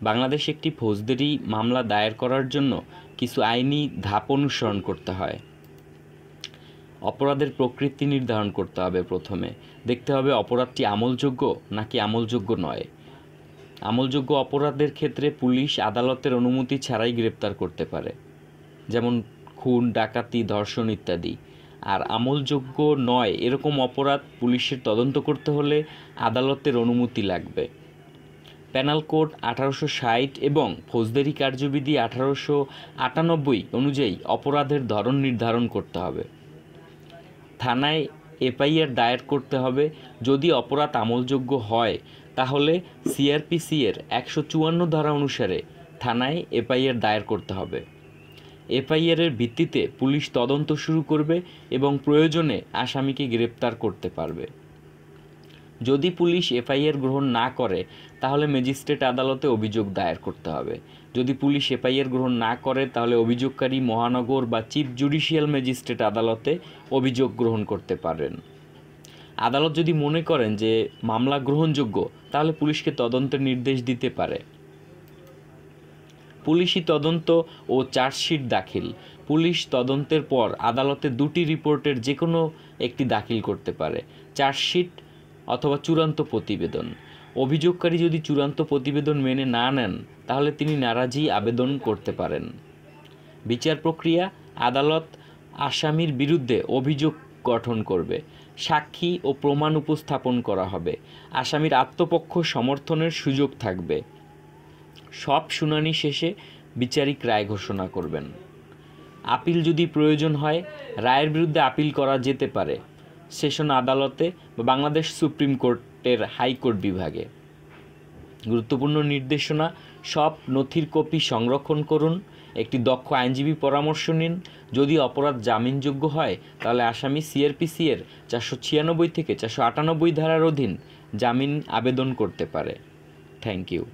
বাংলাদেশ একটি ফৌজদারি মামলা দায়ের করার জন্য কিছু আইনি ধাপ অনুসরণ করতে হয়। অপরাধের প্রকৃতি নির্ধারণ করতে হবে। প্রথমে দেখতে হবে অপরাধটি আমলযোগ্য নাকি আমলযোগ্য নয়। আমলযোগ্য অপরাধের ক্ষেত্রে পুলিশ আদালতের অনুমতি ছাড়াই গ্রেপ্তার করতে পারে, যেমন খুন, ডাকাতি, ধর্ষণ ইত্যাদি। আর আমলযোগ্য নয় এরকম অপরাধ পুলিশের তদন্ত করতে হলে আদালতের অনুমতি লাগবে। পেনাল কোড 1860 এবং ফৌজদারি কার্যবিধি 1898 অনুযায়ী অপরাধের ধরন নির্ধারণ করতে হবে। থানায় এফআইআর দায়ের করতে হবে। যদি অপরাধ আমলযোগ্য হয় তাহলে সিআরপিসি এর 154 ধারা অনুসারে থানায় এফআইআর দায়ের করতে হবে। এফআইআরের ভিত্তিতে পুলিশ তদন্ত শুরু করবে এবং প্রয়োজনে আসামিকে গ্রেপ্তার করতে পারবে। যদি পুলিশ এফআইআর গ্রহণ না করে তাহলে ম্যাজিস্ট্রেট আদালতে অভিযোগ দায়ের করতে হবে। যদি পুলিশ এফআইআর গ্রহণ না করে তাহলে অভিযোগকারী মহানগর বা চিফ জুডিশিয়াল ম্যাজিস্ট্রেট আদালতে অভিযোগ গ্রহণ করতে পারেন। আদালত যদি মনে করেন যে মামলা গ্রহণযোগ্য তাহলে পুলিশকে তদন্তের নির্দেশ দিতে পারে। পুলিশি তদন্ত ও চার্জশিট দাখিল। পুলিশ তদন্তের পর আদালতে দুটি রিপোর্টের যে কোনো একটি দাখিল করতে পারে, চার্জশিট অথবা চূড়ান্ত প্রতিবেদন। অভিযোগকারী যদি চূড়ান্ত প্রতিবেদন মেনে না নেন তাহলে তিনি নারাজি আবেদন করতে পারেন। বিচার প্রক্রিয়া: আদালত আসামির বিরুদ্ধে অভিযোগ গঠন করবে, সাক্ষী ও প্রমাণ উপস্থাপন করা হবে, আসামির আত্মপক্ষ সমর্থনের সুযোগ থাকবে। সব শুনানি শেষে বিচারিক রায় ঘোষণা করবেন। আপিল যদি প্রয়োজন হয় রায়ের বিরুদ্ধে আপিল করা যেতে পারে সেশন আদালতে বা বাংলাদেশ সুপ্রিম কোর্টের হাইকোর্ট বিভাগে। গুরুত্বপূর্ণ নির্দেশনা: সব নথির কপি সংরক্ষণ করুন, একটি দক্ষ আইনজীবী পরামর্শ নিন। যদি অপরাধ জামিনযোগ্য হয় তাহলে আসামি সিআরপিসি এর 496 থেকে 498 ধারার অধীন জামিন আবেদন করতে পারে। Thank you.